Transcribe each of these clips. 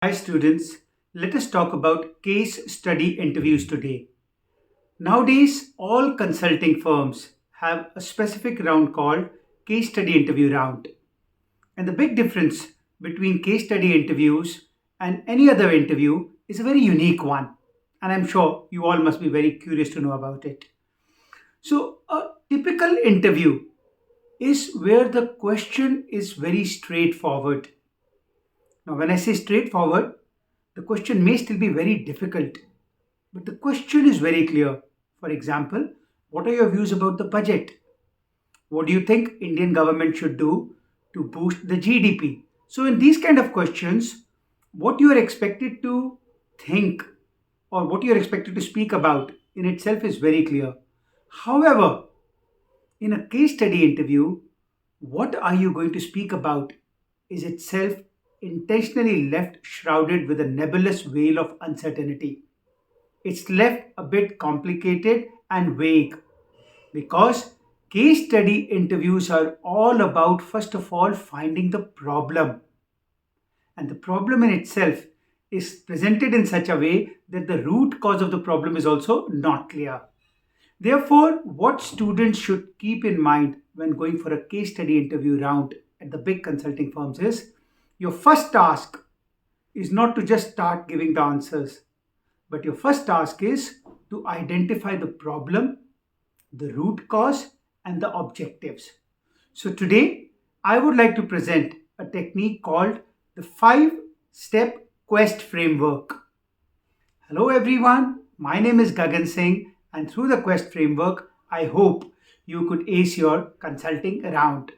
Hi students, let us talk about case study interviews today. Nowadays, all consulting firms have a specific round called case study interview round. And the big difference between case study interviews and any other interview is a very unique one. And I'm sure you all must be very curious to know about it. So, a typical interview is where the question is very straightforward. Now, when I say straightforward, the question may still be very difficult, but the question is very clear. For example, what are your views about the budget? What do you think Indian government should do to boost the GDP? So in these kind of questions, what you are expected to think or what you are expected to speak about in itself is very clear. However, in a case study interview, what are you going to speak about is itself intentionally left shrouded with a nebulous veil of uncertainty. It's left a bit complicated and vague because case study interviews are all about, first of all, finding the problem. And the problem in itself is presented in such a way that the root cause of the problem is also not clear. Therefore, what students should keep in mind when going for a case study interview round at the big consulting firms is your first task is not to just start giving the answers, but your first task is to identify the problem, the root cause, and the objectives. So, today I would like to present a technique called the 5-step quest framework. Hello, everyone. My name is Gagan Singh, and through the quest framework, I hope you could ace your consulting round.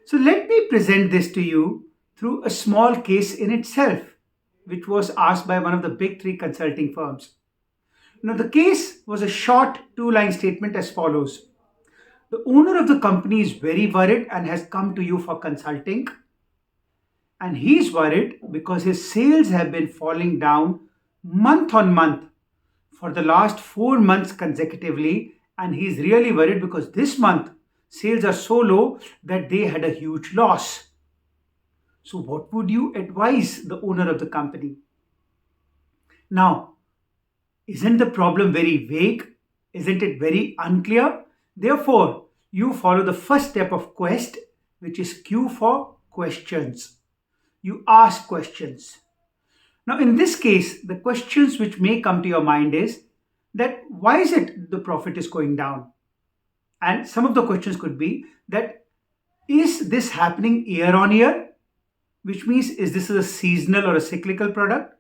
So, let me present this to you through a small case in itself, which was asked by one of the big three consulting firms. Now, the case was a short two-line statement as follows. The owner of the company is very worried and has come to you for consulting. And he's worried because his sales have been falling down month on month for the last 4 months consecutively. And he's really worried because this month sales are so low that they had a huge loss. So, what would you advise the owner of the company? Now, isn't the problem very vague? Isn't it very unclear? Therefore, you follow the first step of quest, which is Q for questions. You ask questions. Now, in this case, the questions which may come to your mind is that why is it the profit is going down? And some of the questions could be that is this happening year on year? Which means is this a seasonal or a cyclical product?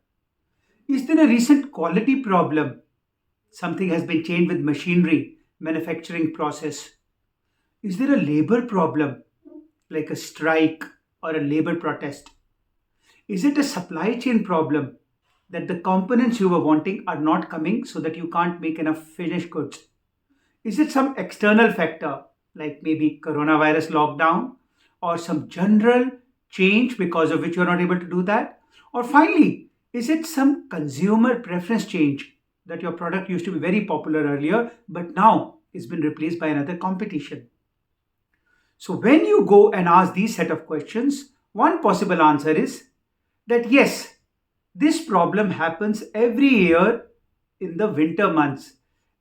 Is there a recent quality problem? Something has been changed with machinery, manufacturing process. Is there a labor problem, like a strike or a labor protest? Is it a supply chain problem that the components you were wanting are not coming so that you can't make enough finished goods? Is it some external factor, like maybe coronavirus lockdown or some general change because of which you're not able to do that? Or finally, is it some consumer preference change that your product used to be very popular earlier, but now it's been replaced by another competition? So when you go and ask these set of questions, one possible answer is that yes, this problem happens every year in the winter months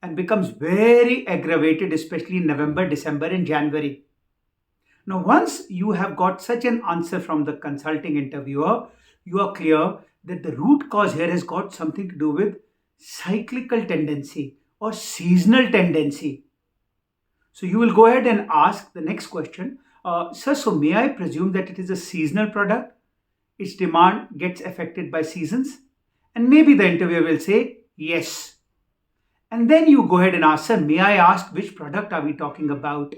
and becomes very aggravated, especially in November, December, and January. Now, once you have got such an answer from the consulting interviewer, you are clear that the root cause here has got something to do with cyclical tendency or seasonal tendency. So you will go ahead and ask the next question, sir, so may I presume that it is a seasonal product? Its demand gets affected by seasons? And maybe the interviewer will say, yes. And then you go ahead and ask, sir, may I ask which product are we talking about?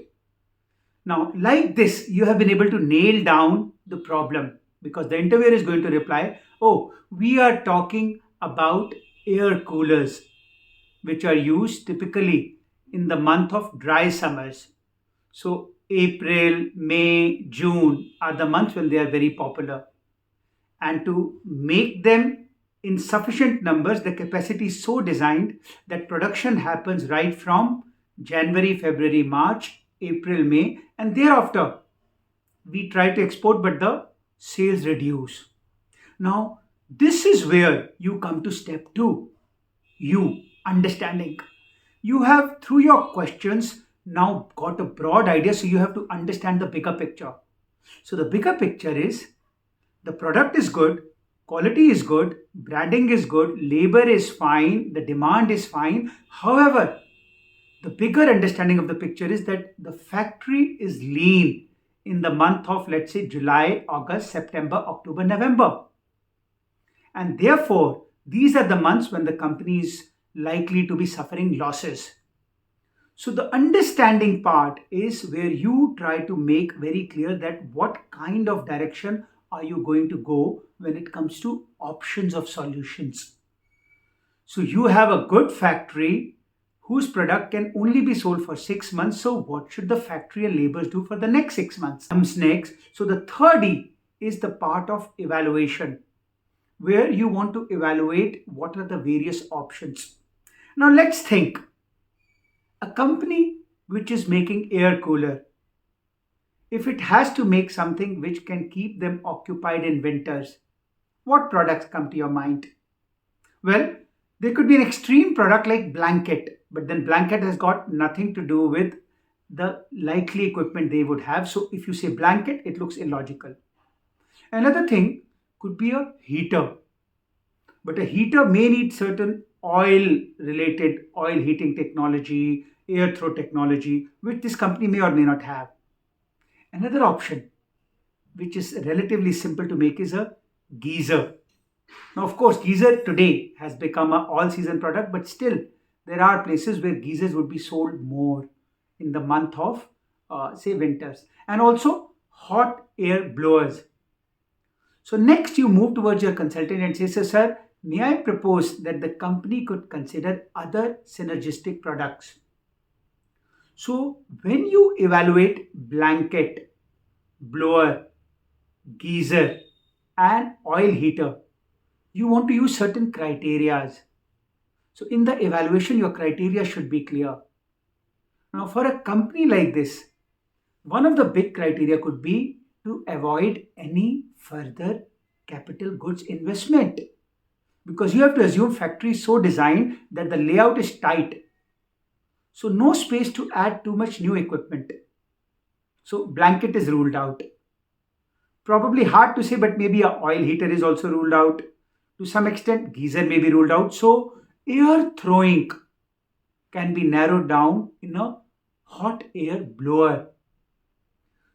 Now, like this, you have been able to nail down the problem because the interviewer is going to reply, oh, we are talking about air coolers, which are used typically in the month of dry summers. So, April, May, June are the months when they are very popular. And to make them in sufficient numbers, the capacity is so designed that production happens right from January, February, March, April, May, and thereafter we try to export, but the sales reduce. Now, This is where you come to step two, you understanding. You have, through your questions, now got a broad idea, so you have to understand the bigger picture. So, the bigger picture is the product is good, quality is good, branding is good, labor is fine, the demand is fine. However, the bigger understanding of the picture is that the factory is lean in the month of, let's say, July, August, September, October, November. And therefore, these are the months when the company is likely to be suffering losses. So, the understanding part is where you try to make very clear that what kind of direction are you going to go when it comes to options of solutions. So, you have a good factory whose product can only be sold for 6 months. So, what should the factory and laborers do for the next 6 months? Comes next. So, the third E is the part of evaluation, where you want to evaluate what are the various options. Now, let's think a company which is making air cooler, if it has to make something which can keep them occupied in winters, what products come to your mind? Well, there could be an extreme product like blanket, but then blanket has got nothing to do with the likely equipment they would have. So if you say blanket, it looks illogical. Another thing could be a heater, but a heater may need certain oil related oil heating technology, air throw technology, which this company may or may not have. Another option, which is relatively simple to make, is a geyser. Now, of course, geyser today has become an all season product, but still, there are places where geysers would be sold more in the month of, say, winters. And also, hot air blowers. So, next, you move towards your consultant and say, sir, may I propose that the company could consider other synergistic products? So, when you evaluate blanket, blower, geyser, and oil heater, you want to use certain criterias. So in the evaluation, your criteria should be clear. Now, for a company like this, one of the big criteria could be to avoid any further capital goods investment, because you have to assume factory is so designed that the layout is tight, so no space to add too much new equipment. So blanket is ruled out. Probably hard to say, but maybe a oil heater is also ruled out. To some extent, geyser may be ruled out. So air throwing can be narrowed down in a hot air blower.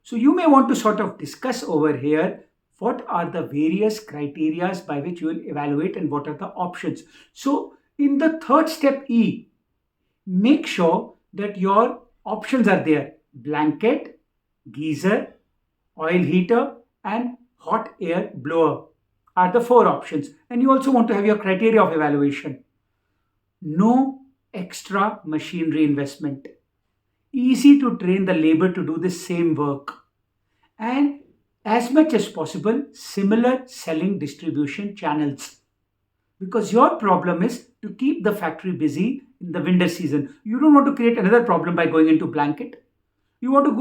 So you may want to sort of discuss over here what are the various criterias by which you will evaluate and what are the options. So in the third step E, make sure that your options are there. Blanket, geyser, oil heater, and hot air blower are the four options. And you also want to have your criteria of evaluation. No extra machinery investment. Easy to train the labor to do the same work. And as much as possible, similar selling distribution channels. Because your problem is to keep the factory busy in the winter season. You don't want to create another problem by going into blanket. You don't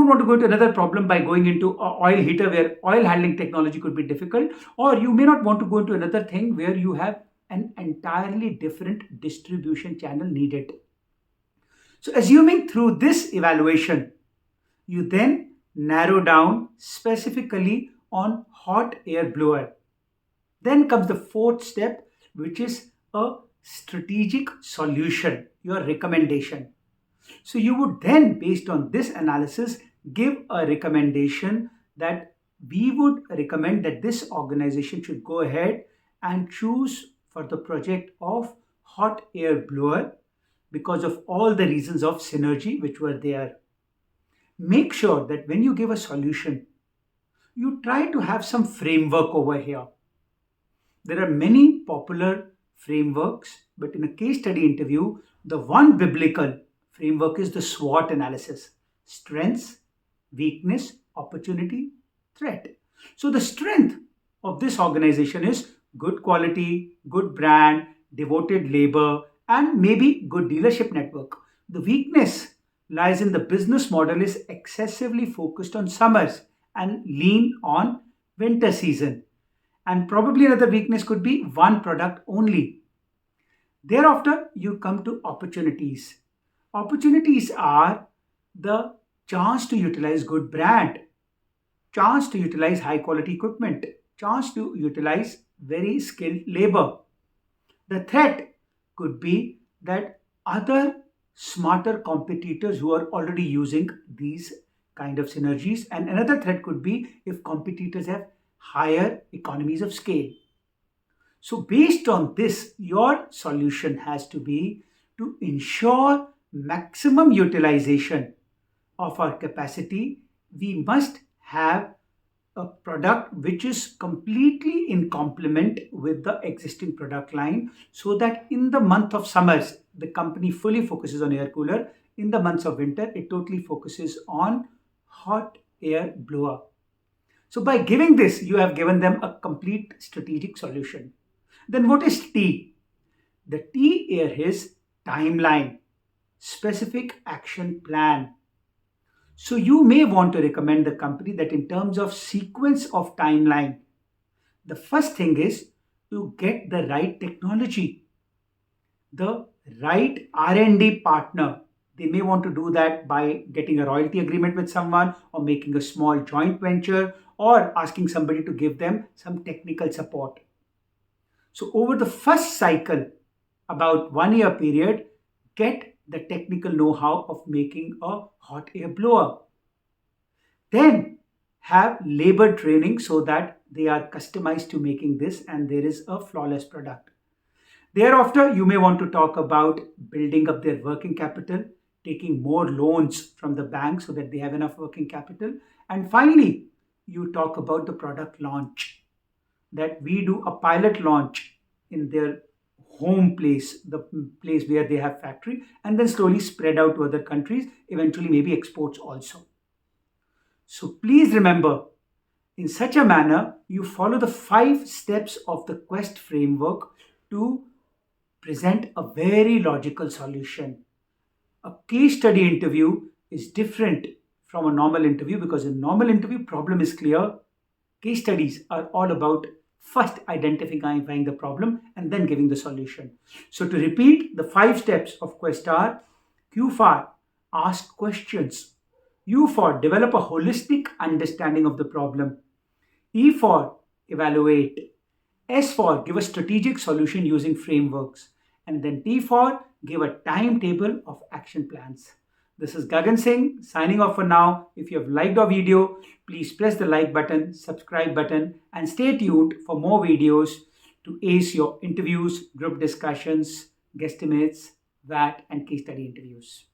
want to go into another problem by going into oil heater where oil handling technology could be difficult, or you may not want to go into another thing where you have an entirely different distribution channel needed. So assuming through this evaluation, you then narrow down specifically on hot air blower. Then comes the fourth step, which is a strategic solution, your recommendation. So you would then, based on this analysis, give a recommendation that we would recommend that this organization should go ahead and choose for the project of hot air blower because of all the reasons of synergy which were there. Make sure that when you give a solution, you try to have some framework over here. There are many popular frameworks, but in a case study interview, the one biblical framework is the SWOT analysis: strengths, weakness, opportunity, threat. So, the strength of this organization is good quality, good brand, devoted labor, and maybe good dealership network. The weakness lies in the business model is excessively focused on summers and lean on winter season. And probably another weakness could be one product only. Thereafter, you come to opportunities. Opportunities are the chance to utilize good brand, chance to utilize high quality equipment, chance to utilize very skilled labor. The threat could be that other smarter competitors who are already using these kind of synergies, and another threat could be if competitors have higher economies of scale. So, based on this, your solution has to be to ensure maximum utilization of our capacity. We must have a product which is completely in complement with the existing product line, so that in the month of summers the company fully focuses on air cooler, in the months of winter it totally focuses on hot air blower. So by giving this, you have given them a complete strategic solution. Then what is T? The T here is timeline, specific action plan. So you may want to recommend the company that in terms of sequence of timeline, the first thing is to get the right technology, the right R&D partner. They may want to do that by getting a royalty agreement with someone or making a small joint venture or asking somebody to give them some technical support. So over the first cycle, about 1 year period, get the technical know-how of making a hot air blower. Then have labor training so that they are customized to making this and there is a flawless product. Thereafter, you may want to talk about building up their working capital, taking more loans from the bank so that they have enough working capital. And finally, you talk about the product launch, that we do a pilot launch in their home place, the place where they have factory, and then slowly spread out to other countries, eventually maybe exports also. So please remember, in such a manner, you follow the 5 steps of the Quest framework to present a very logical solution. A case study interview is different from a normal interview because in normal interview, problem is clear. Case studies are all about first identifying the problem and then giving the solution. So to repeat, the 5 steps of Quest are: Q for ask questions, U for develop a holistic understanding of the problem, E for evaluate, S for give a strategic solution using frameworks, and then T for give a timetable of action plans. This is Gagan Singh signing off for now. If you have liked our video, please press the like button, subscribe button, and stay tuned for more videos to ace your interviews, group discussions, guesstimates, VAT, and case study interviews.